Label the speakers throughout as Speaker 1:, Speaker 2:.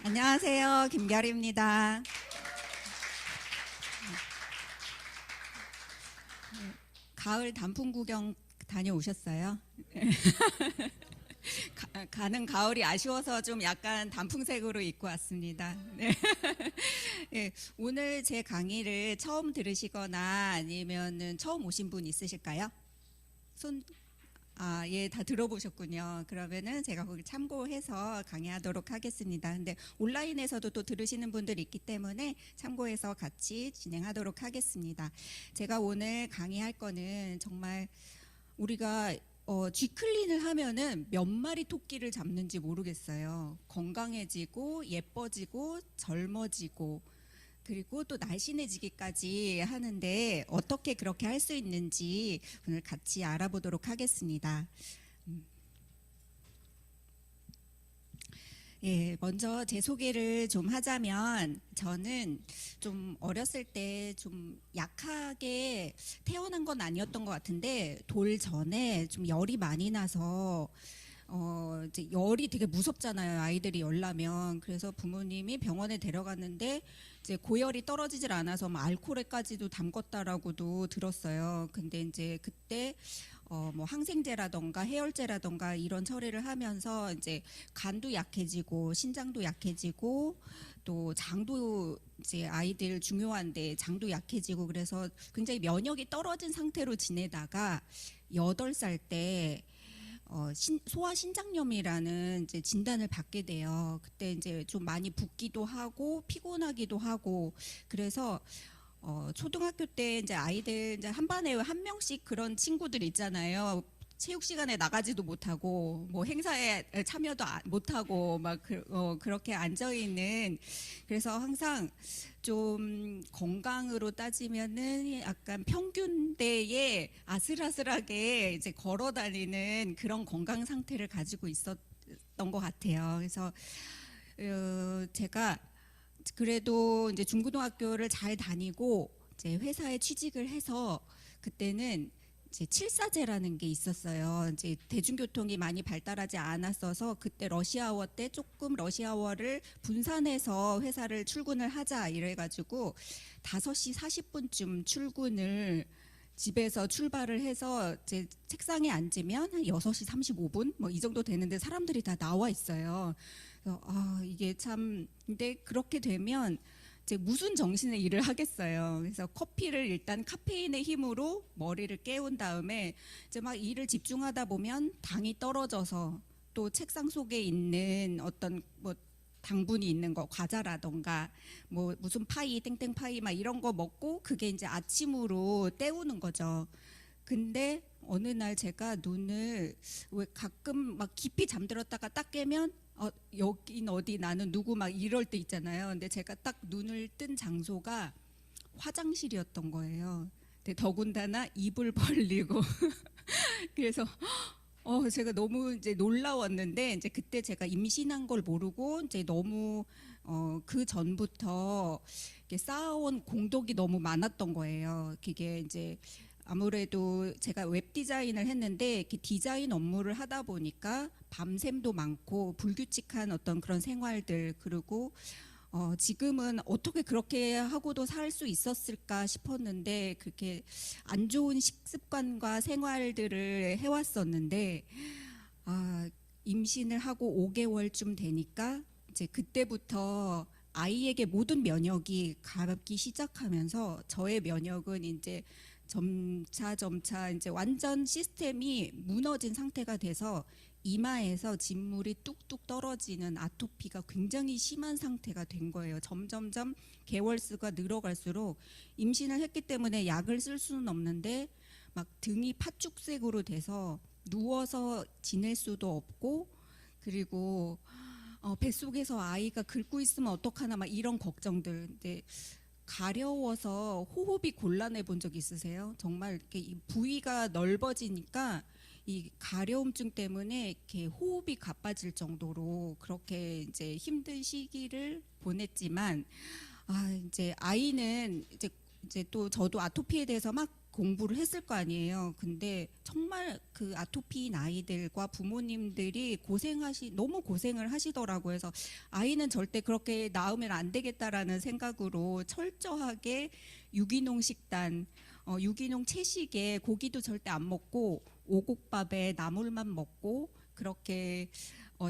Speaker 1: 안녕하세요. 김결입니다. 가을 단풍 구경 다녀오셨어요? 가는 가을이 아쉬워서 좀 약간 단풍색으로 입고 왔습니다. 네. 네, 오늘 제 강의를 처음 들으시거나 아니면은 처음 오신 분 있으실까요? 손, 예, 다 들어보셨군요. 그러면은 제가 거기 참고해서 강의하도록 하겠습니다. 근데 온라인에서도 또 들으시는 분들이 있기 때문에 참고해서 같이 진행하도록 하겠습니다. 제가 오늘 강의할 거는 정말 우리가 쥐클린을 하면은 몇 마리 토끼를 잡는지 모르겠어요. 건강해지고 예뻐지고 젊어지고 그리고 또 날씬해지기까지 하는데 어떻게 그렇게 할 수 있는지 오늘 같이 알아보도록 하겠습니다. 예, 먼저 제 소개를 좀 하자면 저는 좀 어렸을 때 좀 약하게 태어난 건 아니었던 것 같은데 돌 전에 좀 열이 많이 나서 이제 열이 되게 무섭잖아요. 아이들이 열 나면. 그래서 부모님이 병원에 데려갔는데 이제 고열이 떨어지질 않아서 뭐 알코올에까지도 담궜다라고도 들었어요. 근데 이제 그때 뭐 항생제라던가 해열제라던가 이런 처리를 하면서 이제 간도 약해지고 신장도 약해지고 또 장도 이제 아이들 중요한데 장도 약해지고 그래서 굉장히 면역이 떨어진 상태로 지내다가 8살 때 소아신장염이라는 이제 진단을 받게 돼요. 그때 이제 좀 많이 붓기도 하고 피곤하기도 하고 그래서 초등학교 때 이제 아이들 이제 한 반에 한 명씩 그런 친구들 있잖아요. 체육 시간에 나가지도 못하고 뭐 행사에 참여도 못하고 막 그렇게 앉아 있는 그래서 항상 좀 건강으로 따지면은 약간 평균대에 아슬아슬하게 이제 걸어 다니는 그런 건강 상태를 가지고 있었던 것 같아요. 그래서 제가 그래도 이제 중고등학교를 잘 다니고 이제 회사에 취직을 해서 그때는 이제 칠사제라는 게 있었어요. 이제 대중교통이 많이 발달하지 않았어서 그때 러시아워 때 조금 러시아워를 분산해서 회사를 출근을 하자 이래가지고 5시 40분쯤 출근을 집에서 출발을 해서 이제 책상에 앉으면 한 6시 35분 뭐 이 정도 되는데 사람들이 다 나와 있어요. 그래서 이게 참 근데 그렇게 되면 이제 무슨 정신의 일을 하겠어요. 그래서 커피를 일단 카페인의 힘으로 머리를 깨운 다음에 이제 막 일을 집중하다 보면 당이 떨어져서 또 책상 속에 있는 어떤 뭐 당분이 있는 거 과자라던가 뭐 무슨 파이 땡땡 파이 막 이런 거 먹고 그게 이제 아침으로 때우는 거죠. 근데 어느 날 제가 눈을 왜 가끔 막 깊이 잠들었다가 딱 깨면 여긴 어디 나는 누구 막 이럴 때 있잖아요. 근데 제가 딱 눈을 뜬 장소가 화장실이었던 거예요. 근데 더군다나 입을 벌리고 그래서 제가 너무 이제 놀라웠는데 이제 그때 제가 임신한 걸 모르고 이제 너무 그 전부터 이렇게 쌓아온 공덕이 너무 많았던 거예요. 그게 이제 아무래도 제가 웹 디자인을 했는데 이렇게 디자인 업무를 하다 보니까 밤샘도 많고 불규칙한 어떤 그런 생활들 그리고 지금은 어떻게 그렇게 하고도 살 수 있었을까 싶었는데 그렇게 안 좋은 식습관과 생활들을 해왔었는데 임신을 하고 5개월쯤 되니까 이제 그때부터 아이에게 모든 면역이 가기 시작하면서 저의 면역은 이제 점차 이제 완전 시스템이 무너진 상태가 돼서 이마에서 진물이 뚝뚝 떨어지는 아토피가 굉장히 심한 상태가 된 거예요. 점점점 개월수가 늘어갈수록 임신을 했기 때문에 약을 쓸 수는 없는데 막 등이 팥죽색으로 돼서 누워서 지낼 수도 없고 그리고 뱃속에서 아이가 긁고 있으면 어떡하나 막 이런 걱정들. 근데 가려워서 호흡이 곤란해 본 적 있으세요? 정말 이렇게 이 부위가 넓어지니까 이 가려움증 때문에 이렇게 호흡이 가빠질 정도로 그렇게 이제 힘든 시기를 보냈지만 이제 아이는 이제 또 저도 아토피에 대해서 막 공부를 했을 거 아니에요. 근데 정말 그 아토피인 아이들과 부모님들이 너무 고생을 하시더라고요. 그래서 아이는 절대 그렇게 낳으면 안 되겠다라는 생각으로 철저하게 유기농 식단, 유기농 채식에 고기도 절대 안 먹고 오곡밥에 나물만 먹고 그렇게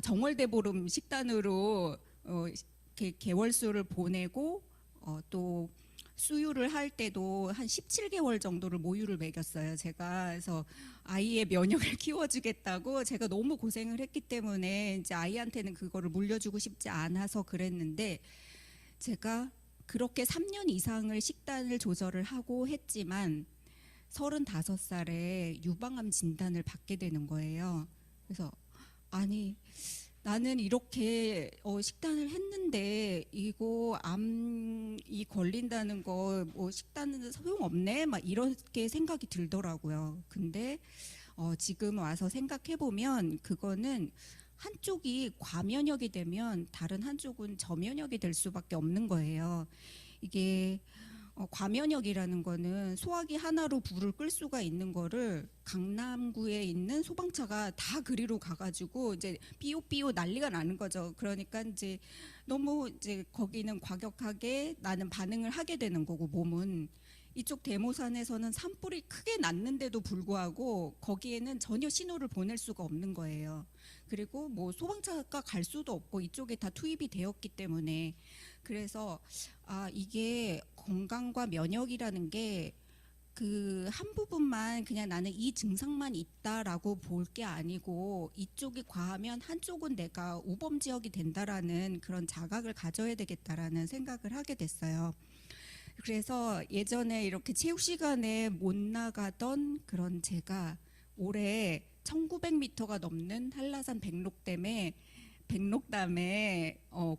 Speaker 1: 정월대보름 식단으로 이렇게 개월수를 보내고 또 수유를 할 때도 한 17개월 정도를 모유를 먹였어요. 제가 그래서 아이의 면역을 키워주겠다고 제가 너무 고생을 했기 때문에 이제 아이한테는 그거를 물려주고 싶지 않아서 그랬는데 제가 그렇게 3년 이상을 식단을 조절을 하고 했지만 35살에 유방암 진단을 받게 되는 거예요. 그래서 아니 나는 이렇게 식단을 했는데 이거 암이 걸린다는 거 뭐 식단은 소용없네 막 이렇게 생각이 들더라고요. 근데 지금 와서 생각해 보면 그거는 한쪽이 과면역이 되면 다른 한쪽은 저면역이 될 수밖에 없는 거예요. 이게 과면역이라는 거는 소화기 하나로 불을 끌 수가 있는 거를 강남구에 있는 소방차가 다 그리로 가가지고 이제 삐요삐요 난리가 나는 거죠. 그러니까 이제 너무 이제 거기는 과격하게 나는 반응을 하게 되는 거고 몸은 이쪽 대모산에서는 산불이 크게 났는데도 불구하고 거기에는 전혀 신호를 보낼 수가 없는 거예요. 그리고 뭐 소방차가 갈 수도 없고 이쪽에 다 투입이 되었기 때문에 그래서 이게 건강과 면역이라는 게 그 한 부분만 그냥 나는 이 증상만 있다라고 볼 게 아니고 이쪽이 과하면 한쪽은 내가 우범 지역이 된다라는 그런 자각을 가져야 되겠다라는 생각을 하게 됐어요. 그래서 예전에 이렇게 체육 시간에 못 나가던 그런 제가 올해 1900m가 넘는 한라산 백록담에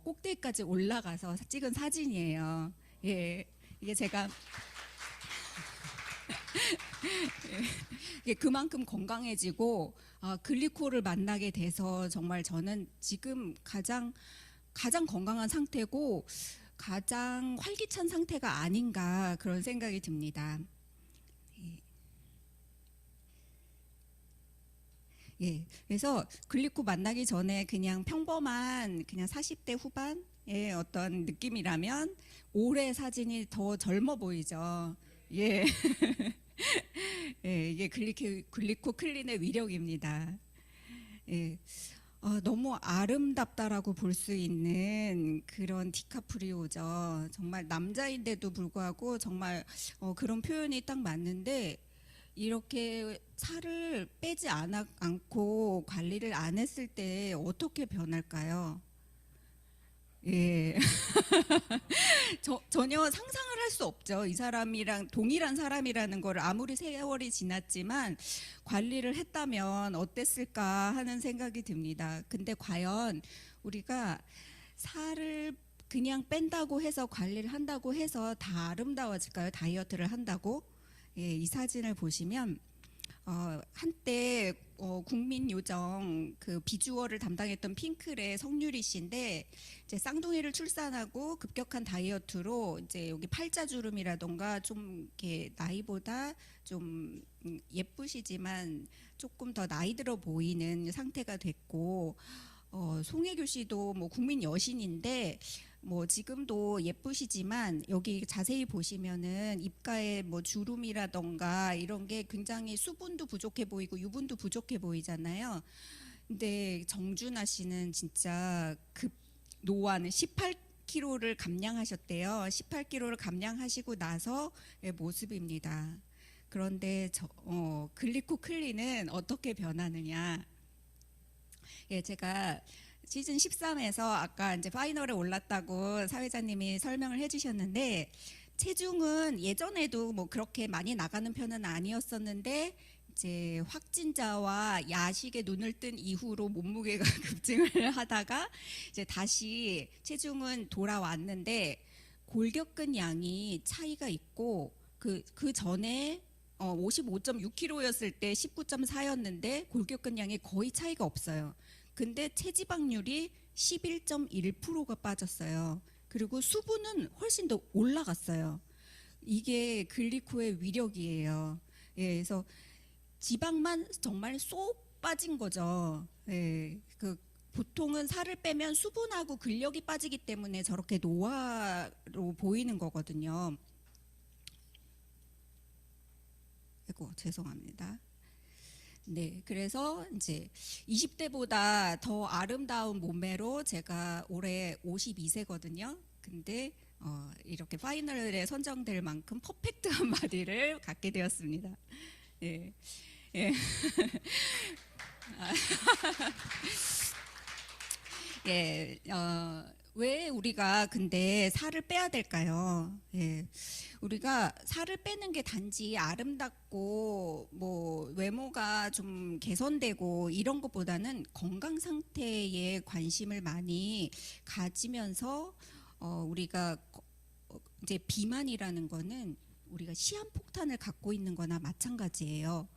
Speaker 1: 꼭대기까지 올라가서 찍은 사진이에요. 예, 이게 제가 이게 그만큼 건강해지고 글리코를 만나게 돼서 정말 저는 지금 가장 건강한 상태고 가장 활기찬 상태가 아닌가 그런 생각이 듭니다. 예, 그래서 글리코 만나기 전에 그냥 평범한 그냥 40대 후반의 어떤 느낌이라면 올해 사진이 더 젊어 보이죠. 예, 예, 이게 글리코 클린의 위력입니다. 예. 너무 아름답다라고 볼 수 있는 그런 디카프리오죠. 정말 남자인데도 불구하고 정말 그런 표현이 딱 맞는데 이렇게 살을 빼지 않고 관리를 안 했을 때 어떻게 변할까요? 예. 전혀 상상을 할 수 없죠. 이 사람이랑 동일한 사람이라는 걸 아무리 세월이 지났지만 관리를 했다면 어땠을까 하는 생각이 듭니다. 근데 과연 우리가 살을 그냥 뺀다고 해서 관리를 한다고 해서 다 아름다워질까요? 다이어트를 한다고? 예, 이 사진을 보시면 한때 국민요정 그 비주얼을 담당했던 핑클의 성유리 씨인데 이제 쌍둥이를 출산하고 급격한 다이어트로 이제 여기 팔자주름이라던가 좀 이렇게 나이보다 좀 예쁘시지만 조금 더 나이 들어 보이는 상태가 됐고 송혜교 씨도 뭐 국민 여신인데 뭐 지금도 예쁘시지만 여기 자세히 보시면은 입가에 뭐 주름이라던가 이런 게 굉장히 수분도 부족해 보이고 유분도 부족해 보이잖아요. 근데 정준하 씨는 진짜 급 노화는 18kg를 감량하셨대요. 18kg를 감량하시고 나서의 모습입니다. 그런데 글리코 클린은 어떻게 변하느냐? 예, 제가 시즌 13에서 아까 이제 파이널에 올랐다고 사회자님이 설명을 해주셨는데 체중은 예전에도 뭐 그렇게 많이 나가는 편은 아니었었는데 이제 확진자와 야식에 눈을 뜬 이후로 몸무게가 급증을 하다가 이제 다시 체중은 돌아왔는데 골격근 양이 차이가 있고 그 전에 55.6kg였을 때 19.4였는데 골격근 양이 거의 차이가 없어요. 근데 체지방률이 11.1%가 빠졌어요. 그리고 수분은 훨씬 더 올라갔어요. 이게 글리코의 위력이에요. 예, 그래서 지방만 정말 쏙 빠진 거죠. 예, 그 보통은 살을 빼면 수분하고 근력이 빠지기 때문에 저렇게 노화로 보이는 거거든요. 아이고, 죄송합니다. 네, 그래서 이제 20대보다 더 아름다운 몸매로 제가 올해 52세거든요. 근데 이렇게 파이널에 선정될 만큼 퍼펙트한 바디를 갖게 되었습니다. 예, 예. 예, 왜 우리가 근데 살을 빼야 될까요? 예, 우리가 살을 빼는 게 단지 아름답고 뭐 외모가 좀 개선되고 이런 것보다는 건강 상태에 관심을 많이 가지면서 우리가 이제 비만이라는 거는 우리가 시한폭탄을 갖고 있는 거나 마찬가지예요.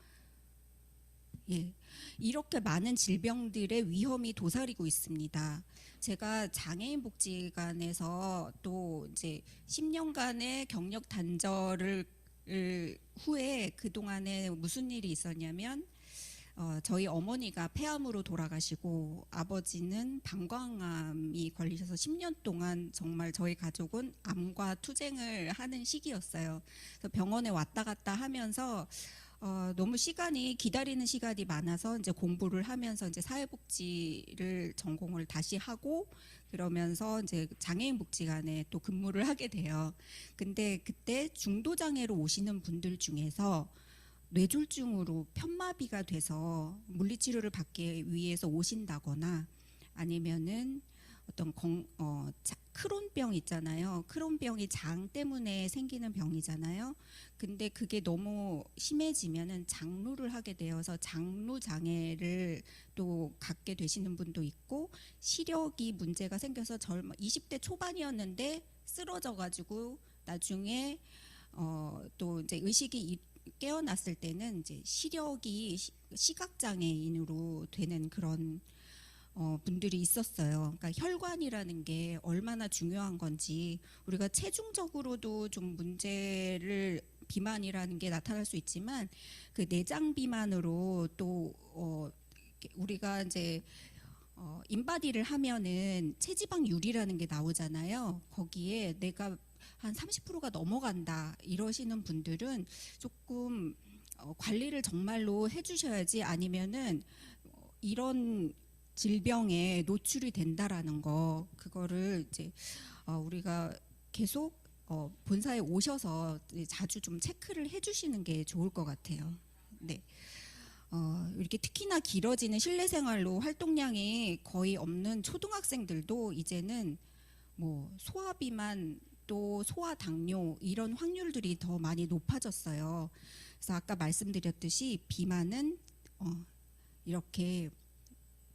Speaker 1: 예, 이렇게 많은 질병들의 위험이 도사리고 있습니다. 제가 장애인 복지관에서 또 이제 10년간의 경력 단절을 후에 그동안에 무슨 일이 있었냐면 저희 어머니가 폐암으로 돌아가시고 아버지는 방광암이 걸리셔서 10년 동안 정말 저희 가족은 암과 투쟁을 하는 시기였어요. 그래서 병원에 왔다 갔다 하면서 너무 기다리는 시간이 많아서 이제 공부를 하면서 이제 사회복지를 전공을 다시 하고 그러면서 이제 장애인 복지관에 또 근무를 하게 돼요. 근데 그때 중도장애로 오시는 분들 중에서 뇌졸중으로 편마비가 돼서 물리치료를 받기 위해서 오신다거나 아니면은 어떤 크론병 있잖아요. 크론병이 장 때문에 생기는 병이잖아요. 근데 그게 너무 심해지면은 장루를 하게 되어서 장루 장애를 또 갖게 되시는 분도 있고 시력이 문제가 생겨서 20대 초반이었는데 쓰러져 가지고 나중에 또 이제 의식이 깨어났을 때는 이제 시력이 시각 장애인으로 되는 그런 분들이 있었어요. 그러니까 혈관이라는 게 얼마나 중요한 건지 우리가 체중적으로도 좀 문제를 비만이라는 게 나타날 수 있지만 그 내장 비만으로 또 우리가 이제 인바디를 하면은 체지방률이라는 게 나오잖아요. 거기에 내가 한 30%가 넘어간다 이러시는 분들은 조금 관리를 정말로 해주셔야지 아니면은 이런 질병에 노출이 된다라는 거 그거를 이제 우리가 계속 본사에 오셔서 자주 좀 체크를 해주시는 게 좋을 것 같아요. 네. 이렇게 특히나 길어지는 실내 생활로 활동량이 거의 없는 초등학생들도 이제는 뭐 소아비만 또 소아당뇨 이런 확률들이 더 많이 높아졌어요. 그래서 아까 말씀드렸듯이 비만은 이렇게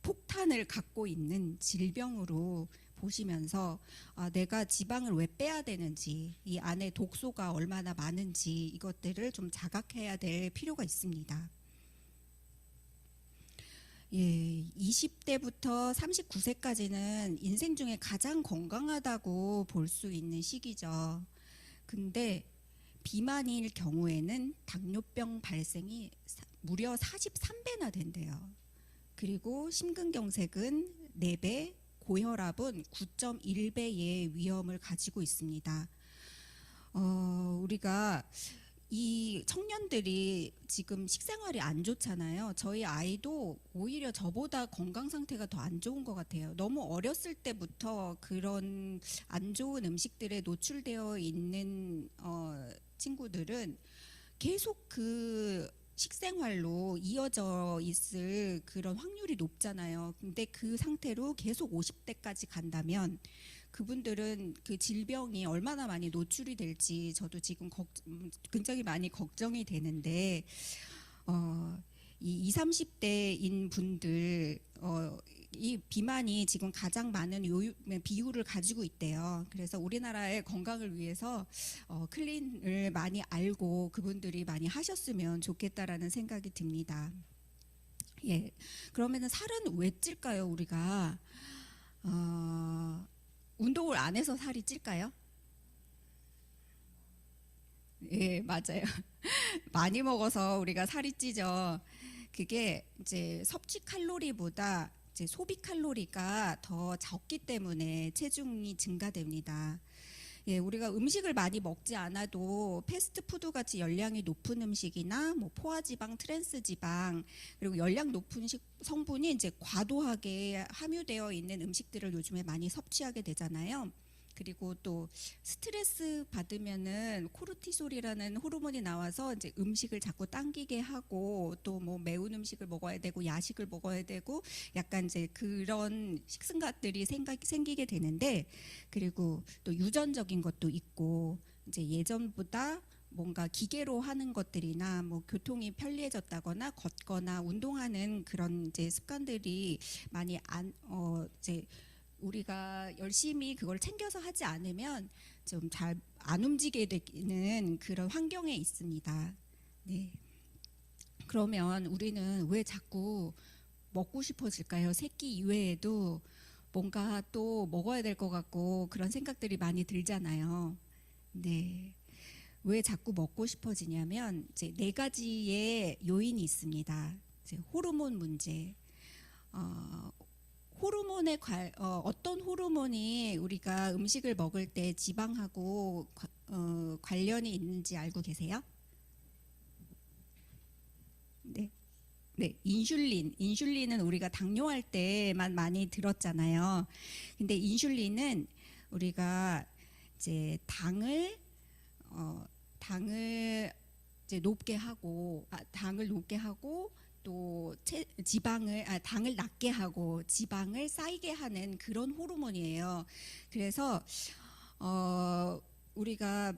Speaker 1: 폭탄을 갖고 있는 질병으로 보시면서 내가 지방을 왜 빼야 되는지 이 안에 독소가 얼마나 많은지 이것들을 좀 자각해야 될 필요가 있습니다. 예, 20대부터 39세까지는 인생 중에 가장 건강하다고 볼 수 있는 시기죠. 근데 비만일 경우에는 당뇨병 발생이 무려 43배나 된대요. 그리고 심근경색은 4배, 고혈압은 9.1배의 위험을 가지고 있습니다. 우리가 이 청년들이 지금 식생활이 안 좋잖아요. 저희 아이도 오히려 저보다 건강 상태가 더 안 좋은 것 같아요. 너무 어렸을 때부터 그런 안 좋은 음식들에 노출되어 있는 친구들은 계속 그 식생활로 이어져 있을 그런 확률이 높잖아요. 근데 그 상태로 계속 50대까지 간다면 그분들은 그 질병이 얼마나 많이 노출이 될지 저도 지금 굉장히 많이 걱정이 되는데 이 20, 30대인 분들 이 비만이 지금 가장 많은 비율을 가지고 있대요. 그래서 우리나라의 건강을 위해서 클린을 많이 알고 그분들이 많이 하셨으면 좋겠다라는 생각이 듭니다. 예, 그러면은 살은 왜 찔까요? 우리가 운동을 안 해서 살이 찔까요? 예, 맞아요. 많이 먹어서 우리가 살이 찌죠. 그게 이제 섭취 칼로리보다 이제 소비 칼로리가 더 적기 때문에 체중이 증가됩니다. 예, 우리가 음식을 많이 먹지 않아도 패스트푸드 같이 열량이 높은 음식이나 뭐 포화지방, 트랜스지방 그리고 열량 높은 성분이 이제 과도하게 함유되어 있는 음식들을 요즘에 많이 섭취하게 되잖아요. 그리고 또 스트레스 받으면은 코르티솔이라는 호르몬이 나와서 이제 음식을 자꾸 당기게 하고 또 뭐 매운 음식을 먹어야 되고 야식을 먹어야 되고 약간 이제 그런 식습관들이 생기게 되는데 그리고 또 유전적인 것도 있고 이제 예전보다 뭔가 기계로 하는 것들이나 뭐 교통이 편리해졌다거나 걷거나 운동하는 그런 이제 습관들이 많이 이제 우리가 열심히 그걸 챙겨서 하지 않으면 좀 잘 안 움직이게 되는 그런 환경에 있습니다. 네. 그러면 우리는 왜 자꾸 먹고 싶어질까요? 새끼 이외에도 뭔가 또 먹어야 될 것 같고 그런 생각들이 많이 들잖아요. 네. 왜 자꾸 먹고 싶어지냐면 이제 네 가지의 요인이 있습니다. 이제 호르몬 문제, 어, 어떤 호르몬이 우리가 음식을 먹을 때 지방하고 관련이 있는지 알고 계세요? 네. 네, 인슐린은 우리가 당뇨할 때만 많이 들었잖아요. 근데 인슐린은 우리가 이제 어, 당을 이제 당을 높게 하고 또 당을 낮게 하고 지방을 쌓이게 하는 그런 호르몬이에요. 그래서 어, 우리가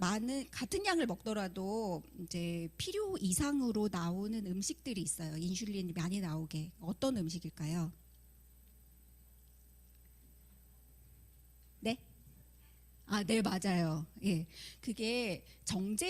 Speaker 1: 같은 양을 먹더라도 이제 필요 이상으로 나오는 음식들이 있어요. 인슐린이 많이 나오게. 어떤 음식일까요? 네? 아, 네, 맞아요. 예. 그게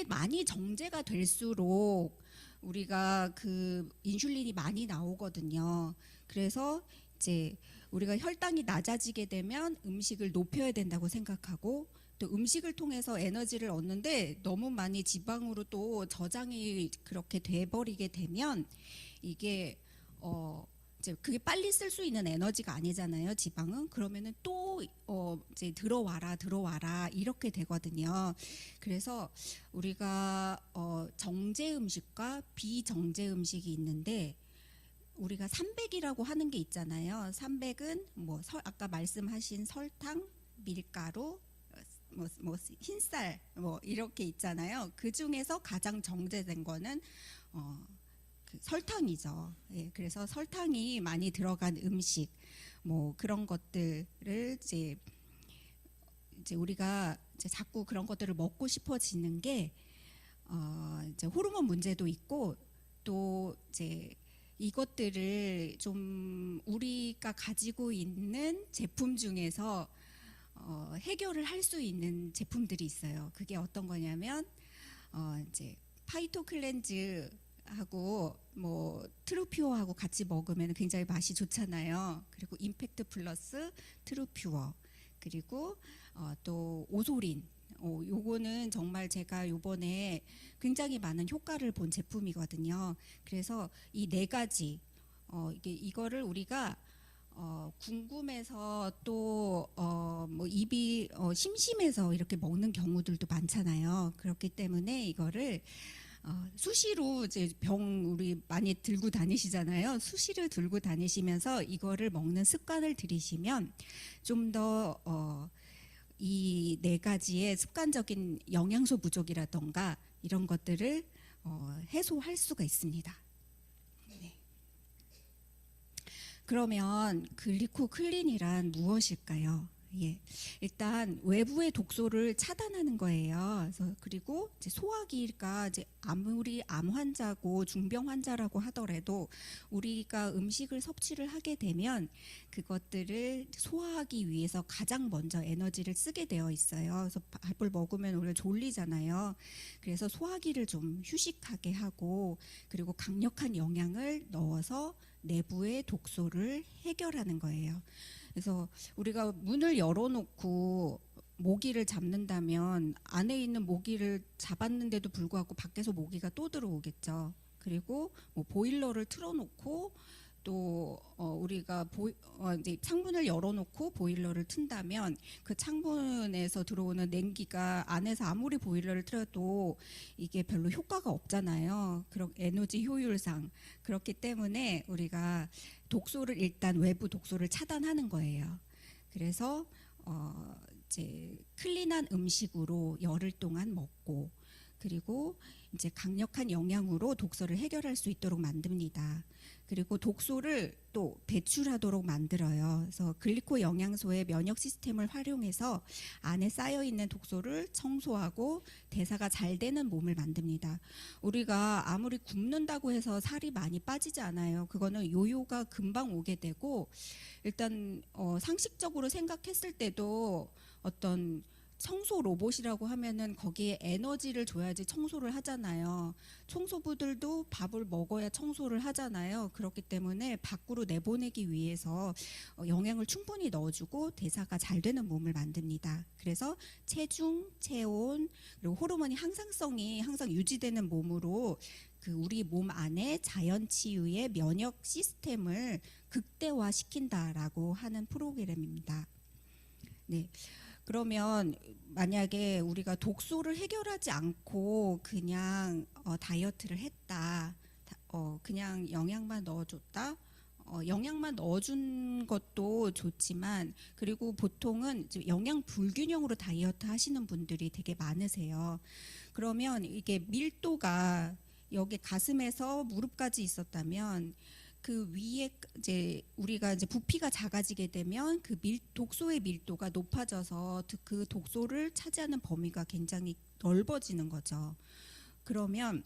Speaker 1: 많이 정제가 될수록 우리가 그 인슐린이 많이 나오거든요. 그래서 이제 우리가 혈당이 낮아지게 되면 음식을 높여야 된다고 생각하고 또 음식을 통해서 에너지를 얻는데 너무 많이 지방으로 또 저장이 그렇게 돼버리게 되면 이게 이제 그게 빨리 쓸 수 있는 에너지가 아니잖아요. 지방은 그러면은 또 이제 들어와라 이렇게 되거든요. 그래서 우리가 정제 음식과 비정제 음식이 있는데 우리가 삼백이라고 하는 게 있잖아요. 삼백은 뭐 아까 말씀하신 설탕, 밀가루, 뭐 흰쌀 뭐 이렇게 있잖아요. 그 중에서 가장 정제된 거는 어, 그 설탕이죠. 예, 그래서 설탕이 많이 들어간 음식, 뭐 그런 것들을 이제 우리가 이제 자꾸 그런 것들을 먹고 싶어지는 게 이제 호르몬 문제도 있고 또 이제 이것들을 좀 우리가 가지고 있는 제품 중에서 해결을 할 수 있는 제품들이 있어요. 그게 어떤 거냐면 이제 파이토 클렌즈 하고 뭐 트루퓨어하고 같이 먹으면 굉장히 맛이 좋잖아요. 그리고 임팩트 플러스 트루퓨어 그리고 또 오소린 요거는 정말 제가 요번에 굉장히 많은 효과를 본 제품이거든요. 그래서 이 네 가지 이거를 우리가 궁금해서 또 뭐 입이 심심해서 이렇게 먹는 경우들도 많잖아요. 그렇기 때문에 이거를 수시로 이제 우리 많이 들고 다니시잖아요. 수시를 들고 다니시면서 이거를 먹는 습관을 들이시면 좀 더 이 네 가지의 습관적인 영양소 부족이라던가 이런 것들을 해소할 수가 있습니다. 네. 그러면 글리코클린이란 무엇일까요? 예, 일단 외부의 독소를 차단하는 거예요. 그리고 이제 소화기가 이제 아무리 암 환자고 중병 환자라고 하더라도 우리가 음식을 섭취를 하게 되면 그것들을 소화하기 위해서 가장 먼저 에너지를 쓰게 되어 있어요. 그래서 밥을 먹으면 원래 졸리잖아요. 그래서 소화기를 좀 휴식하게 하고 그리고 강력한 영양을 넣어서 내부의 독소를 해결하는 거예요. 그래서 우리가 문을 열어놓고 모기를 잡는다면 안에 있는 모기를 잡았는데도 불구하고 밖에서 모기가 또 들어오겠죠. 그리고 뭐 보일러를 틀어놓고 또 우리가 이제 창문을 열어놓고 보일러를 튼다면 그 창문에서 들어오는 냉기가 안에서 아무리 보일러를 틀어도 이게 별로 효과가 없잖아요. 그런 에너지 효율상. 그렇기 때문에 우리가 독소를 일단 외부 독소를 차단하는 거예요. 그래서 이제 클린한 음식으로 열흘 동안 먹고, 그리고 이제 강력한 영양으로 독소를 해결할 수 있도록 만듭니다. 그리고 독소를 또 배출하도록 만들어요. 그래서 글리코 영양소의 면역 시스템을 활용해서 안에 쌓여 있는 독소를 청소하고 대사가 잘 되는 몸을 만듭니다. 우리가 아무리 굶는다고 해서 살이 많이 빠지지 않아요. 그거는 요요가 금방 오게 되고, 일단 상식적으로 생각했을 때도 어떤 청소 로봇이라고 하면은 거기에 에너지를 줘야지 청소를 하잖아요. 청소부들도 밥을 먹어야 청소를 하잖아요. 그렇기 때문에 밖으로 내보내기 위해서 영양을 충분히 넣어주고 대사가 잘 되는 몸을 만듭니다. 그래서 체중, 체온, 그리고 호르몬이 항상성이 항상 유지되는 몸으로 그 우리 몸 안에 자연 치유의 면역 시스템을 극대화시킨다라고 하는 프로그램입니다. 네. 그러면 만약에 우리가 독소를 해결하지 않고 그냥 다이어트를 했다, 그냥 영양만 넣어줬다, 영양만 넣어준 것도 좋지만, 그리고 보통은 영양 불균형으로 다이어트 하시는 분들이 되게 많으세요. 그러면 이게 밀도가 여기 가슴에서 무릎까지 있었다면 그 위에 이제 우리가 이제 부피가 작아지게 되면 그 독소의 밀도가 높아져서 그 독소를 차지하는 범위가 굉장히 넓어지는 거죠. 그러면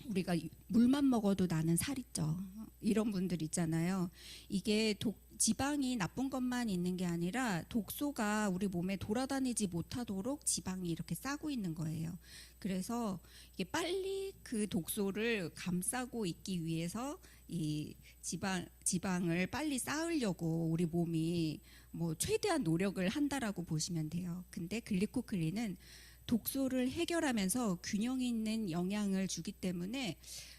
Speaker 1: 우리가 물만 먹어도 나는 살이 쪄, 이런 분들 있잖아요. 이게 지방이 나쁜 것만 있는 게 아니라 독소가 우리 몸에 돌아다니지 못하도록 지방이 이렇게 싸고 있는 거예요. 그래서 이게 빨리 그 독소를 감싸고 있기 위해서 이 지방을 빨리 쌓으려고 우리 몸이 뭐 최대한 노력을 한다라고 보시면 돼요. 근데 글리코클린은 독소를 해결하면서 균형 있는 영양을 주기 때문에,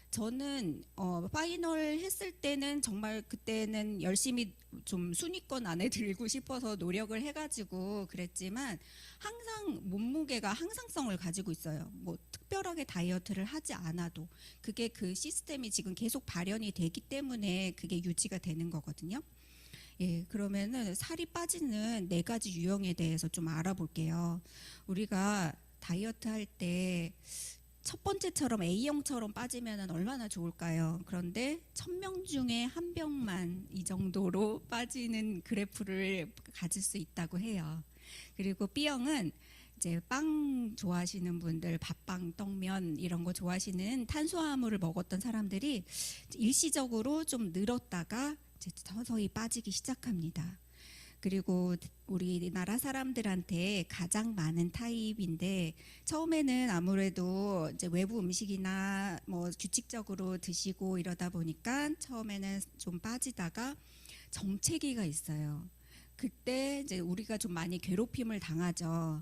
Speaker 1: 저는 파이널 했을 때는 정말 그때는 열심히 좀 순위권 안에 들고 싶어서 노력을 해가지고 그랬지만, 항상 몸무게가 항상성을 가지고 있어요. 뭐 특별하게 다이어트를 하지 않아도 그게 그 시스템이 지금 계속 발현이 되기 때문에 그게 유지가 되는 거거든요. 예, 그러면은 살이 빠지는 4가지 유형에 대해서 좀 알아볼게요. 우리가 다이어트 할 때 첫 번째처럼 A형처럼 빠지면 얼마나 좋을까요? 그런데 1000명 중에 1명만 이 정도로 빠지는 그래프를 가질 수 있다고 해요. 그리고 B형은 이제 빵 좋아하시는 분들, 밥빵, 떡면 이런 거 좋아하시는 탄수화물을 먹었던 사람들이 일시적으로 좀 늘었다가 이제 서서히 빠지기 시작합니다. 그리고 우리나라 사람들한테 가장 많은 타입인데, 처음에는 아무래도 이제 외부 음식이나 뭐 규칙적으로 드시고 이러다 보니까 처음에는 좀 빠지다가 정체기가 있어요. 그때 이제 우리가 좀 많이 괴롭힘을 당하죠.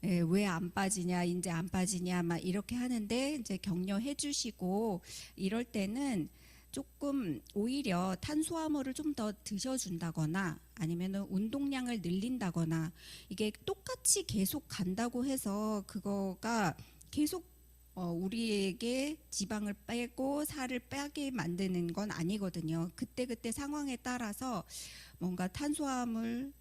Speaker 1: 예, 왜 안 빠지냐, 이제 안 빠지냐, 막 이렇게 하는데 이제 격려해 주시고, 이럴 때는 조금 오히려 탄수화물을 좀 더 드셔준다거나 아니면 운동량을 늘린다거나, 이게 똑같이 계속 간다고 해서 그거가 계속 우리에게 지방을 빼고 살을 빼게 만드는 건 아니거든요. 그때그때 상황에 따라서 뭔가 탄수화물,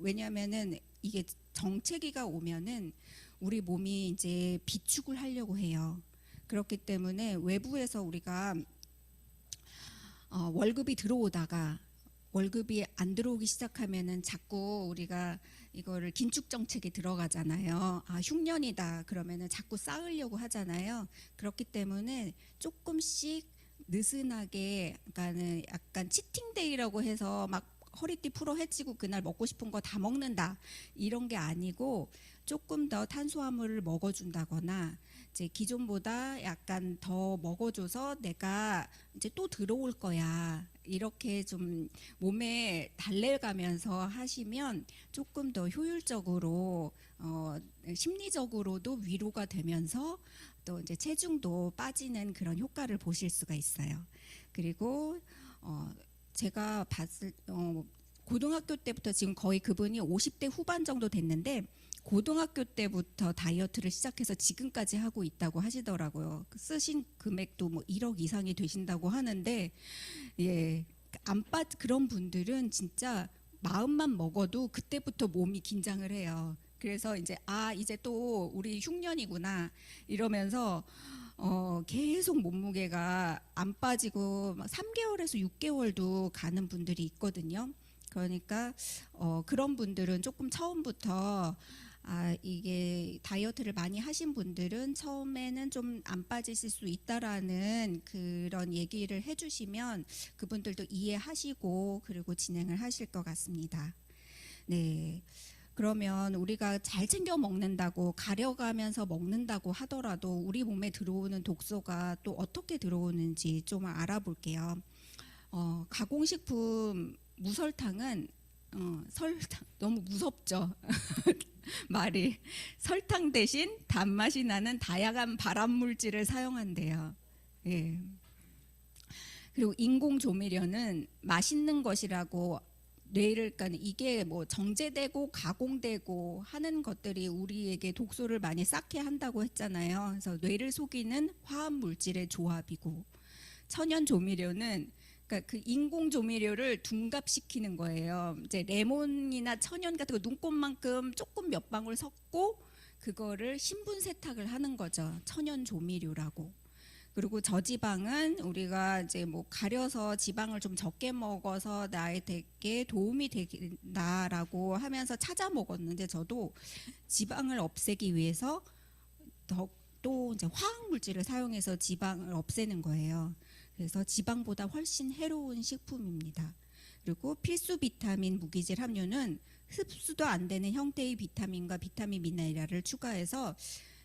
Speaker 1: 왜냐면은 이게 정체기가 오면은 우리 몸이 이제 비축을 하려고 해요. 그렇기 때문에 외부에서 우리가 월급이 들어오다가 월급이 안 들어오기 시작하면은 자꾸 우리가 이거를 긴축 정책에 들어가잖아요. 아, 흉년이다 그러면은 자꾸 쌓으려고 하잖아요. 그렇기 때문에 조금씩 느슨하게, 그러니까는 약간 치팅데이라고 해서 막 허리띠 풀어 헤치고 그날 먹고 싶은 거 다 먹는다, 이런 게 아니고 조금 더 탄수화물을 먹어준다거나 이제 기존보다 약간 더 먹어줘서 내가 이제 또 들어올 거야. 이렇게 좀 몸에 달래가면서 하시면 조금 더 효율적으로 심리적으로도 위로가 되면서 또 이제 체중도 빠지는 그런 효과를 보실 수가 있어요. 그리고 제가 봤을 고등학교 때부터 지금 거의 그분이 50대 후반 정도 됐는데 고등학교 때부터 다이어트를 시작해서 지금까지 하고 있다고 하시더라고요. 쓰신 금액도 뭐 1억 이상이 되신다고 하는데 예, 그런 분들은 진짜 마음만 먹어도 그때부터 몸이 긴장을 해요. 그래서 이제 또 우리 흉년이구나 이러면서 계속 몸무게가 안 빠지고 막 3개월에서 6개월도 가는 분들이 있거든요. 그러니까 그런 분들은 조금 처음부터 이게 다이어트를 많이 하신 분들은 처음에는 좀 안 빠지실 수 있다라는 그런 얘기를 해주시면 그분들도 이해하시고 그리고 진행을 하실 것 같습니다. 네. 그러면 우리가 잘 챙겨 먹는다고 가려가면서 먹는다고 하더라도 우리 몸에 들어오는 독소가 또 어떻게 들어오는지 좀 알아볼게요. 가공식품 무설탕은 설탕 너무 무섭죠. 말이 설탕 대신 단맛이 나는 다양한 발암 물질을 사용한대요. 예. 그리고 인공 조미료는 맛있는 것이라고 뇌를 그러니까 이게 뭐 정제되고 가공되고 하는 것들이 우리에게 독소를 많이 쌓게 한다고 했잖아요. 그래서 뇌를 속이는 화학 물질의 조합이고 천연 조미료는 그러니까 그 인공 조미료를 둔갑시키는 거예요. 이제 레몬이나 천연 같은 거 눈곱만큼 조금 몇 방울 섞고 그거를 신분 세탁을 하는 거죠. 천연 조미료라고. 그리고 저지방은 우리가 이제 뭐 가려서 지방을 좀 적게 먹어서 나에게 도움이 된다라고 하면서 찾아 먹었는데 저도 지방을 없애기 위해서 또 이제 화학 물질을 사용해서 지방을 없애는 거예요. 그래서 지방보다 훨씬 해로운 식품입니다. 그리고 필수 비타민 무기질 함유는 흡수도 안 되는 형태의 비타민과 비타민 미네랄을 추가해서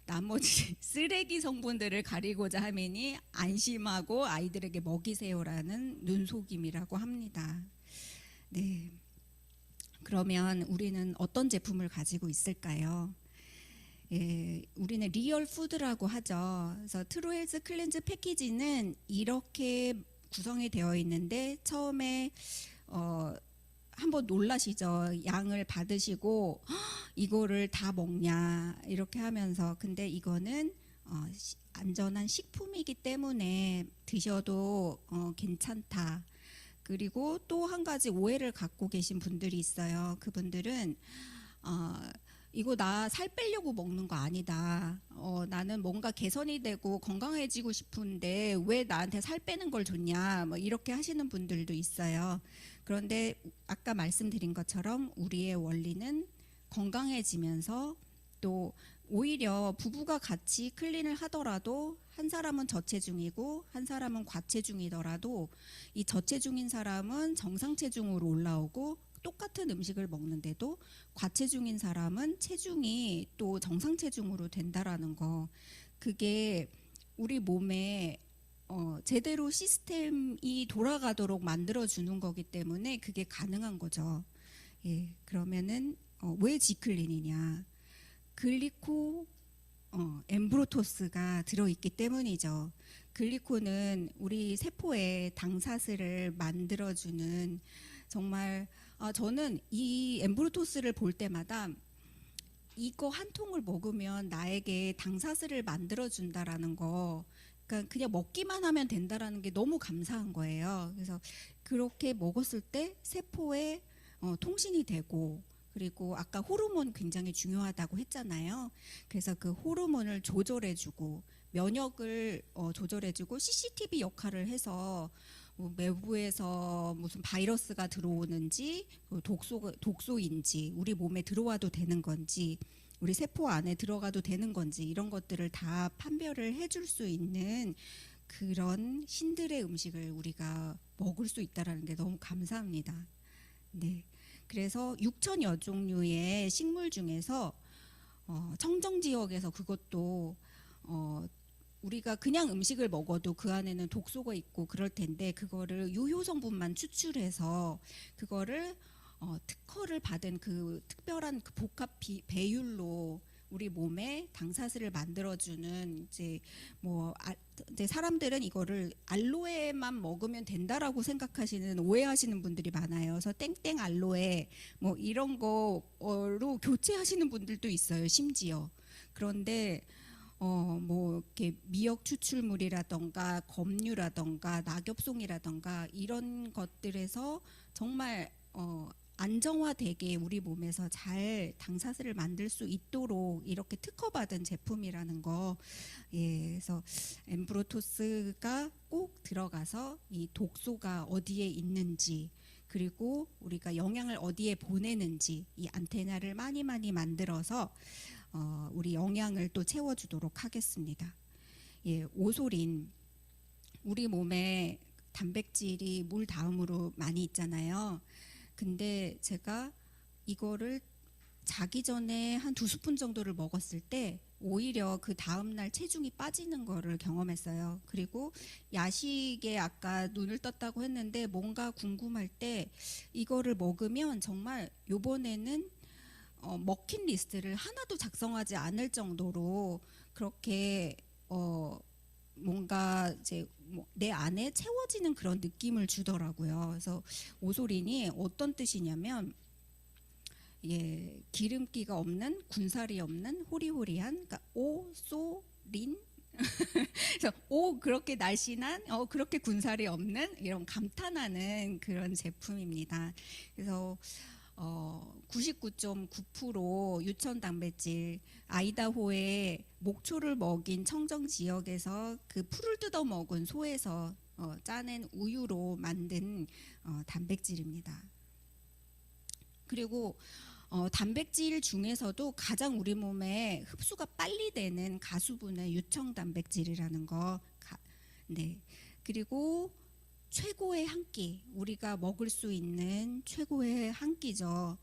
Speaker 1: 나머지 쓰레기 성분들을 가리고자 하매니 안심하고 아이들에게 먹이세요라는 눈속임이라고 합니다. 네. 그러면 우리는 어떤 제품을 가지고 있을까요? 예, 우리는 리얼 푸드라고 하죠. 그래서 트루헬스 클렌즈 패키지는 이렇게 구성이 되어 있는데 처음에 한번 놀라시죠. 양을 받으시고 이거를 다 먹냐 이렇게 하면서 근데 이거는 안전한 식품이기 때문에 드셔도 괜찮다. 그리고 또 한 가지 오해를 갖고 계신 분들이 있어요. 그분들은 이거 나 살 빼려고 먹는 거 아니다. 나는 뭔가 개선이 되고 건강해지고 싶은데 왜 나한테 살 빼는 걸 줬냐. 뭐 이렇게 하시는 분들도 있어요. 그런데 아까 말씀드린 것처럼 우리의 원리는 건강해지면서 또 오히려 부부가 같이 클린을 하더라도 한 사람은 저체중이고 한 사람은 과체중이더라도 이 저체중인 사람은 정상체중으로 올라오고 똑같은 음식을 먹는데도 과체중인 사람은 체중이 또 정상체중으로 된다라는 거. 그게 우리 몸에 제대로 시스템이 돌아가도록 만들어주는 거기 때문에 그게 가능한 거죠. 예, 그러면은 왜 지클린이냐? 글리코 엠브로토스가 들어있기 때문이죠. 글리코는 우리 세포에 당사슬을 만들어주는 정말 저는 이 엠브로토스를 볼 때마다 이거 한 통을 먹으면 나에게 당사슬을 만들어준다라는 거 그러니까 그냥 먹기만 하면 된다라는 게 너무 감사한 거예요. 그래서 그렇게 먹었을 때 세포에 통신이 되고 그리고 아까 호르몬 굉장히 중요하다고 했잖아요. 그래서 그 호르몬을 조절해주고 면역을 조절해주고 CCTV 역할을 해서 뭐 외부에서 무슨 바이러스가 들어오는지 독소인지 우리 몸에 들어와도 되는 건지 우리 세포 안에 들어가도 되는 건지 이런 것들을 다 판별을 해줄 수 있는 그런 신들의 음식을 우리가 먹을 수 있다는 게 너무 감사합니다. 네, 그래서 6천여 종류의 식물 중에서 청정 지역에서 그것도 어, 우리가 그냥 음식을 먹어도 그 안에는 독소가 있고 그럴 텐데 그거를 유효 성분만 추출해서 그거를 특허를 받은 그 특별한 그 복합 배율로 우리 몸에 당사슬을 만들어주는 이제 사람들은 이거를 알로에만 먹으면 된다라고 생각하시는 오해하시는 분들이 많아요. 그래서 땡땡 알로에 뭐 이런 거로 교체하시는 분들도 있어요. 심지어 그런데 뭐 이렇게 미역 추출물이라던가 검류라던가 낙엽송이라던가 이런 것들에서 정말 안정화되게 우리 몸에서 잘 당사슬을 만들 수 있도록 이렇게 특허받은 제품이라는 거. 예, 그래서 엠브로토스가 꼭 들어가서 이 독소가 어디에 있는지 그리고 우리가 영양을 어디에 보내는지 이 안테나를 많이 만들어서 우리 영양을 또 채워주도록 하겠습니다. 예, 오솔인 우리 몸에 단백질이 물 다음으로 많이 있잖아요. 근데 제가 이거를 자기 전에 한 2스푼 정도를 먹었을 때 오히려 그 다음날 체중이 빠지는 거를 경험했어요. 그리고 야식에 아까 눈을 떴다고 했는데 뭔가 궁금할 때 이거를 먹으면 정말 요번에는 먹힌 리스트를 하나도 작성하지 않을 정도로 그렇게 뭔가 이제 내 안에 채워지는 그런 느낌을 주더라고요. 그래서 오솔인이 어떤 뜻이냐면 기름기가 없는 군살이 없는 호리호리한 그러니까 오소린 그래서 그렇게 날씬한 그렇게 군살이 없는 이런 감탄하는 그런 제품입니다. 그래서 99.9% 유천 단백질 아이다호의 목초를 먹인 청정 지역에서 그 풀을 뜯어 먹은 소에서 짜낸 우유로 만든 단백질입니다. 그리고 단백질 중에서도 가장 우리 몸에 흡수가 빨리 되는 가수분의 유청 단백질이라는 거. 네. 그리고 최고의 한 끼, 우리가 먹을 수 있는 최고의 한 끼죠.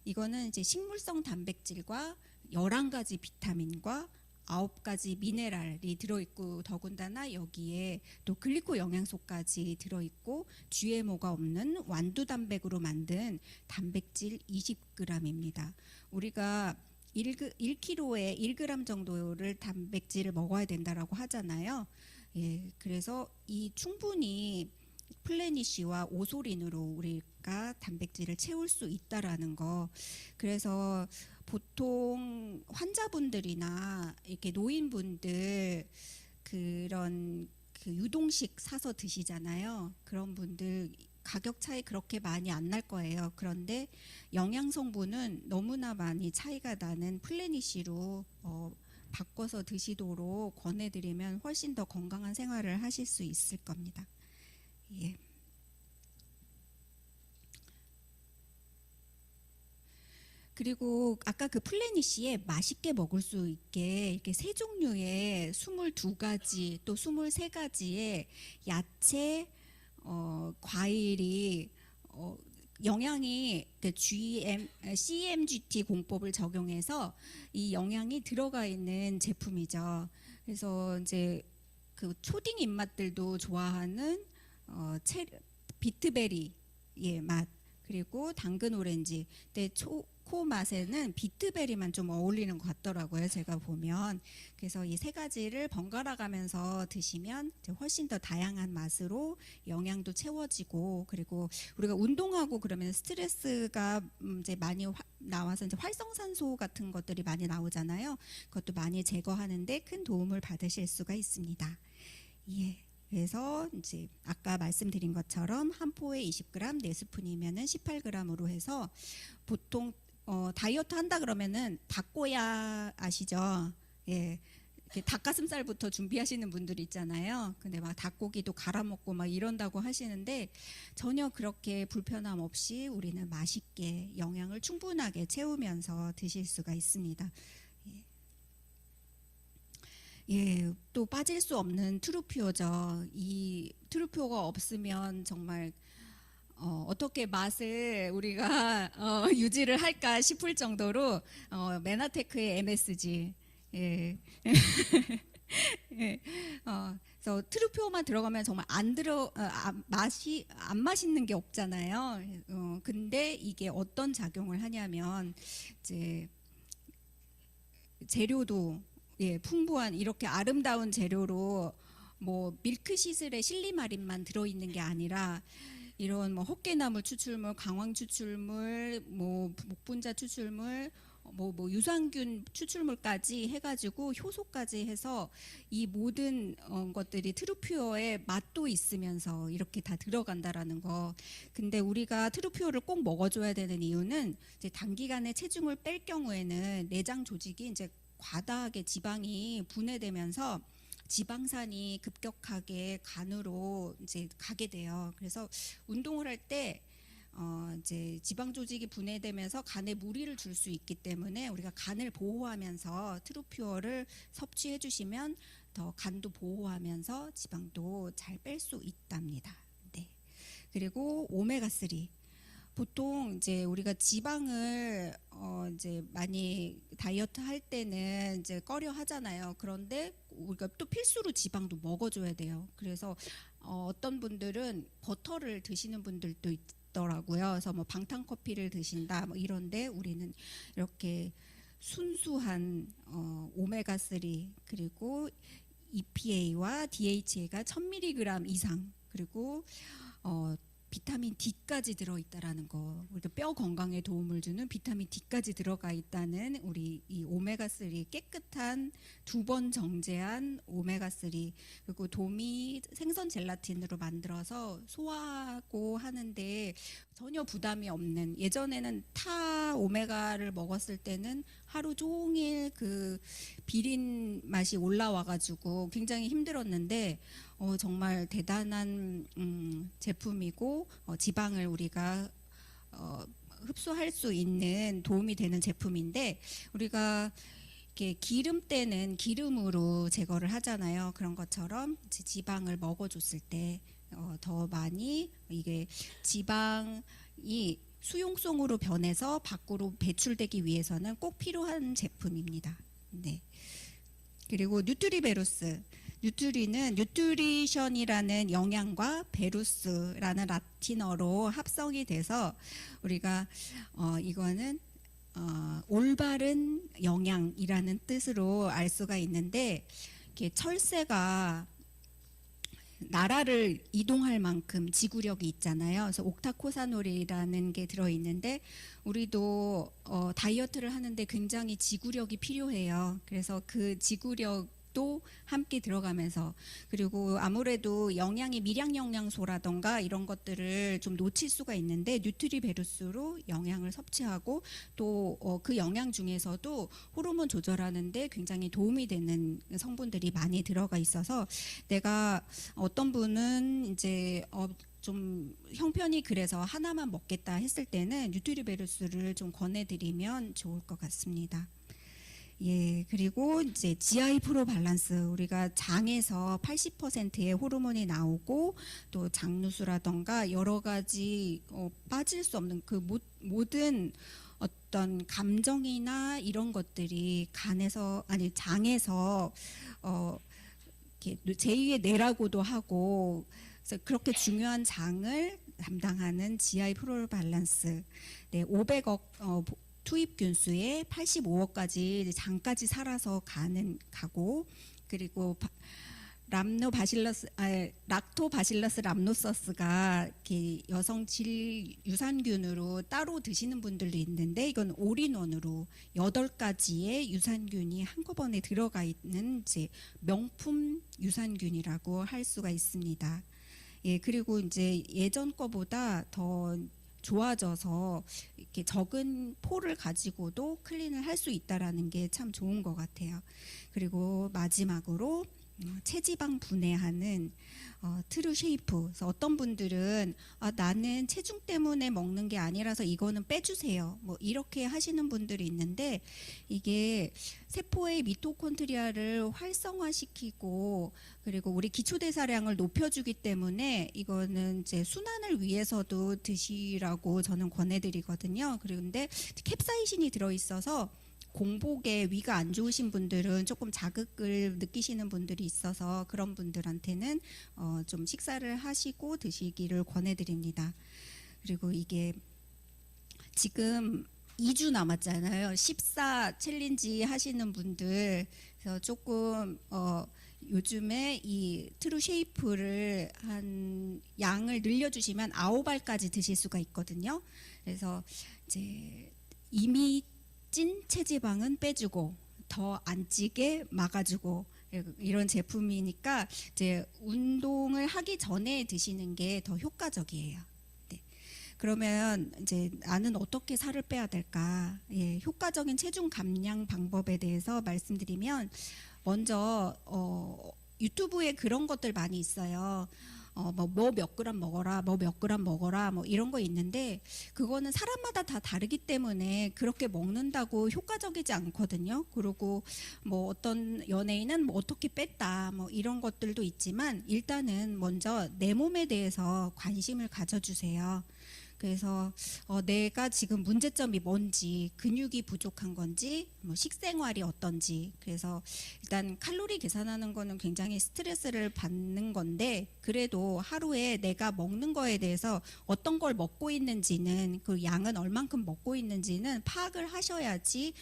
Speaker 1: 이거는 이제 식물성 단백질과 11가지 비타민과 9가지 미네랄이 들어있고 더군다나 여기에 또 글리코 영양소까지 들어있고 GMO가 없는 완두 단백으로 만든 단백질 20g입니다. 우리가 1kg에 1g 정도를 단백질을 먹어야 된다라고 하잖아요. 예, 그래서 이 충분히 플래니쉬와 오솔인으로 우리가 단백질을 채울 수 있다라는 거. 그래서 보통 환자분들이나 이렇게 노인분들 그런 그 유동식 사서 드시잖아요. 그런 분들 가격 차이 그렇게 많이 안 날 거예요. 그런데 영양 성분은 너무나 많이 차이가 나는 플래니쉬로 바꿔서 드시도록 권해드리면 훨씬 더 건강한 생활을 하실 수 있을 겁니다. 예. 그리고 아까 그 플래니쉬에 맛있게 먹을 수 있게 이렇게 3종류의 22가지 또 23가지의 야채, 과일이 영양이 CMGT 공법을 적용해서 이 영양이 들어가 있는 제품이죠. 그래서 이제 그 초딩 입맛들도 좋아하는 비트베리의 맛 그리고 당근 오렌지. 근데 초코 맛에는 비트베리만 좀 어울리는 것 같더라고요. 제가 보면. 그래서 이 3가지를 번갈아 가면서 드시면 이제 훨씬 더 다양한 맛으로 영양도 채워지고 그리고 우리가 운동하고 그러면 스트레스가 이제 많이 나와서 이제 활성산소 같은 것들이 많이 나오잖아요. 그것도 많이 제거하는데 큰 도움을 받으실 수가 있습니다. 예. 그래서 이제 아까 말씀드린 것처럼 한 포에 20g, 4스푼이면은 18g으로 해서 보통 다이어트 한다 그러면은 닭꼬야 아시죠? 예. 닭가슴살부터 준비하시는 분들이 있잖아요. 근데 막 닭고기도 갈아 먹고 막 이런다고 하시는데 전혀 그렇게 불편함 없이 우리는 맛있게 영양을 충분하게 채우면서 드실 수가 있습니다. 예, 또 빠질 수 없는 트루피오죠. 이 트루피오가 없으면 정말 어떻게 맛을 우리가 유지를 할까 싶을 정도로 메나테크의 MSG. 예. 예. 그래서 트루표만 들어가면 정말 맛이 안 맛있는 게 없잖아요. 근데 이게 어떤 작용을 하냐면 이제 재료도 풍부한 이렇게 아름다운 재료로 뭐 밀크시슬에 실리마린만 들어있는 게 아니라 이런 뭐 헛개나무 추출물, 강황 추출물, 뭐 목분자 추출물, 뭐 유산균 추출물까지 해가지고 효소까지 해서 이 모든 것들이 트루퓨어의 맛도 있으면서 이렇게 다 들어간다라는 거. 근데 우리가 트루퓨어를 꼭 먹어줘야 되는 이유는 이제 단기간에 체중을 뺄 경우에는 내장 조직이 이제 과다하게 지방이 분해되면서 지방산이 급격하게 간으로 이제 가게 돼요. 그래서 운동을 할 때 이제 지방 조직이 분해되면서 간에 무리를 줄 수 있기 때문에 우리가 간을 보호하면서 트루퓨어를 섭취해 주시면 더 간도 보호하면서 지방도 잘 뺄 수 있답니다. 네. 그리고 오메가3. 보통 이제 우리가 지방을 이제 많이 다이어트 할 때는 이제 꺼려 하잖아요. 그런데 우리가 또 필수로 지방도 먹어줘야 돼요. 그래서 어떤 분들은 버터를 드시는 분들도 있더라고요. 그래서 뭐 방탄커피를 드신다 뭐 이런데 우리는 이렇게 순수한 오메가3 그리고 EPA와 DHA가 1000mg 이상 그리고 비타민 D까지 들어있다라는 거, 우리가 뼈 건강에 도움을 주는 비타민 D까지 들어가 있다는 우리 이 오메가3 깨끗한 2번 정제한 오메가3 그리고 돔이 생선 젤라틴으로 만들어서 소화하고 하는데 전혀 부담이 없는, 예전에는 타 오메가를 먹었을 때는 하루 종일 그 비린 맛이 올라와가지고 굉장히 힘들었는데 정말 대단한 제품이고 지방을 우리가 흡수할 수 있는 도움이 되는 제품인데 우리가 이렇게 기름 때는 기름으로 제거를 하잖아요. 그런 것처럼 지방을 먹어줬을 때 더 많이 이게 지방이 수용성으로 변해서 밖으로 배출되기 위해서는 꼭 필요한 제품입니다. 네. 그리고 뉴트리베루스. 뉴트리는 뉴트리션이라는 영양과 베루스라는 라틴어로 합성이 돼서 우리가 이거는 올바른 영양이라는 뜻으로 알 수가 있는데, 이렇게 철새가 나라를 이동할 만큼 지구력이 있잖아요. 그래서 옥타코사놀이라는 게 들어있는데 우리도 다이어트를 하는데 굉장히 지구력이 필요해요. 그래서 그 지구력도 함께 들어가면서, 그리고 아무래도 영양이 미량 영양소라던가 이런 것들을 좀 놓칠 수가 있는데 뉴트리베루스로 영양을 섭취하고 또 그 영양 중에서도 호르몬 조절하는데 굉장히 도움이 되는 성분들이 많이 들어가 있어서, 내가 어떤 분은 이제 좀 형편이 그래서 하나만 먹겠다 했을 때는 뉴트리베루스를 좀 권해드리면 좋을 것 같습니다. 예, 그리고 이제 GI 프로 밸런스, 우리가 장에서 80%의 호르몬이 나오고 또 장누수라던가 여러 가지 빠질 수 없는 그 모든 어떤 감정이나 이런 것들이 간에서 아니 장에서 이렇게 제2의 뇌라고도 하고, 그래서 그렇게 중요한 장을 담당하는 GI 프로 밸런스, 네, 500억 투입 균수에 85억까지 장까지 살아서 가고, 그리고 락토바실러스 람노서스가 이렇게 여성 질 유산균으로 따로 드시는 분들도 있는데 이건 올인원으로 8가지의 유산균이 한꺼번에 들어가 있는 이제 명품 유산균이라고 할 수가 있습니다. 예, 그리고 이제 예전 거보다 더 좋아져서 이렇게 적은 포를 가지고도 클린을 할 수 있다라는 게 참 좋은 것 같아요. 그리고 마지막으로 체지방 분해하는 트루 쉐이프. 그래서 어떤 분들은 나는 체중 때문에 먹는 게 아니라서 이거는 빼주세요. 뭐 이렇게 하시는 분들이 있는데 이게 세포의 미토콘드리아를 활성화시키고 그리고 우리 기초대사량을 높여주기 때문에 이거는 이제 순환을 위해서도 드시라고 저는 권해드리거든요. 그런데 캡사이신이 들어있어서 공복에 위가 안 좋으신 분들은 조금 자극을 느끼시는 분들이 있어서 그런 분들한테는 좀 식사를 하시고 드시기를 권해드립니다. 그리고 이게 지금 2주 남았잖아요. 14 챌린지 하시는 분들. 그래서 조금 요즘에 이 트루 쉐이프를 한 양을 늘려주시면 9알까지 드실 수가 있거든요. 그래서 이제 이미 찐 체지방은 빼주고 더 안 찌게 막아주고 이런 제품이니까 이제 운동을 하기 전에 드시는 게 더 효과적이에요. 네. 그러면 이제 나는 어떻게 살을 빼야 될까? 예, 효과적인 체중 감량 방법에 대해서 말씀드리면 먼저 유튜브에 그런 것들 많이 있어요. 뭐 몇 그램 먹어라, 뭐 몇 그램 먹어라, 뭐 이런 거 있는데 그거는 사람마다 다 다르기 때문에 그렇게 먹는다고 효과적이지 않거든요. 그리고 뭐 어떤 연예인은 뭐 어떻게 뺐다, 뭐 이런 것들도 있지만 일단은 먼저 내 몸에 대해서 관심을 가져주세요. 그래서 내가 지금 문제점이 뭔지, 근육이 부족한 건지, 뭐 식생활이 어떤지. 그래서 일단 칼로리 계산하는 거는 굉장히 스트레스를 받는 건데 그래도 하루에 내가 먹는 거에 대해서 어떤 걸 먹고 있는지는 그 양은 얼만큼 먹고 있는지는 파악을 하셔야지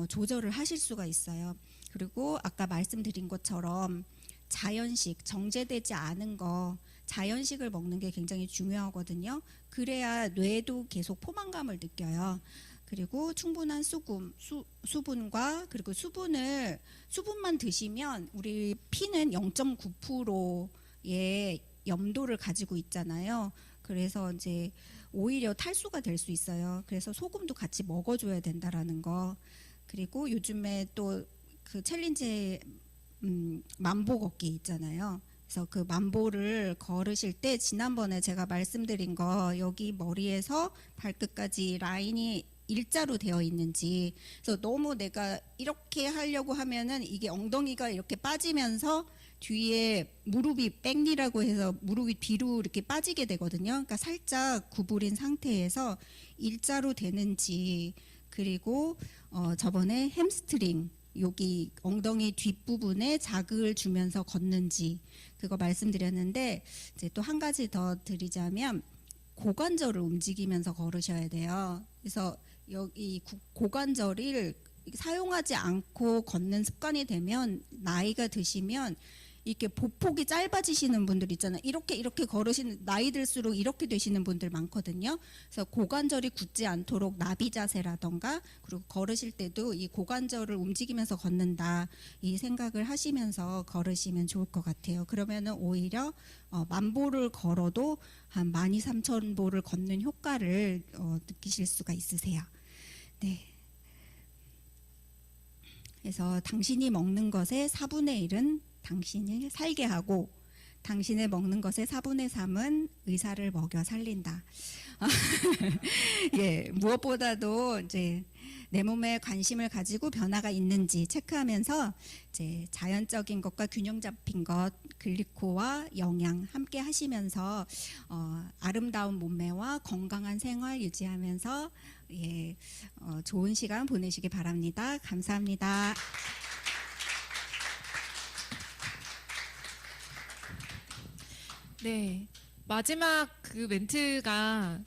Speaker 1: 조절을 하실 수가 있어요. 그리고 아까 말씀드린 것처럼 자연식, 정제되지 않은 거 자연식을 먹는 게 굉장히 중요하거든요. 그래야 뇌도 계속 포만감을 느껴요. 그리고 충분한 수분과 그리고 수분만 드시면 우리 피는 0.9%의 염도를 가지고 있잖아요. 그래서 이제 오히려 탈수가 될 수 있어요. 그래서 소금도 같이 먹어줘야 된다라는 거. 그리고 요즘에 또 그 챌린지 만보 걷기 있잖아요. 그래서 그 만보를 걸으실 때 지난번에 제가 말씀드린 거 여기 머리에서 발끝까지 라인이 일자로 되어 있는지. 그래서 너무 내가 이렇게 하려고 하면은 이게 엉덩이가 이렇게 빠지면서 뒤에 무릎이 백리라고 해서 무릎이 뒤로 이렇게 빠지게 되거든요. 그러니까 살짝 구부린 상태에서 일자로 되는지. 그리고 저번에 햄스트링 여기 엉덩이 뒷부분에 자극을 주면서 걷는지 그거 말씀드렸는데 이제 또 한 가지 더 드리자면 고관절을 움직이면서 걸으셔야 돼요. 그래서 여기 고관절을 사용하지 않고 걷는 습관이 되면 나이가 드시면 이렇게 보폭이 짧아지시는 분들 있잖아요. 이렇게 걸으시는 나이 들수록 이렇게 되시는 분들 많거든요. 그래서 고관절이 굳지 않도록 나비 자세라던가 그리고 걸으실 때도 이 고관절을 움직이면서 걷는다 이 생각을 하시면서 걸으시면 좋을 것 같아요. 그러면은 오히려 만보를 걸어도 한 12,300보를 걷는 효과를 느끼실 수가 있으세요. 네. 그래서 당신이 먹는 것의 4분의 1은 당신이 살게 하고 당신의 먹는 것의 4분의 3은 의사를 먹여 살린다. 예, 무엇보다도 이제 내 몸에 관심을 가지고 변화가 있는지 체크하면서 이제 자연적인 것과 균형 잡힌 것, 글리코와 영양 함께 하시면서 아름다운 몸매와 건강한 생활 유지하면서 예, 좋은 시간 보내시기 바랍니다. 감사합니다.
Speaker 2: 네, 마지막 그 멘트가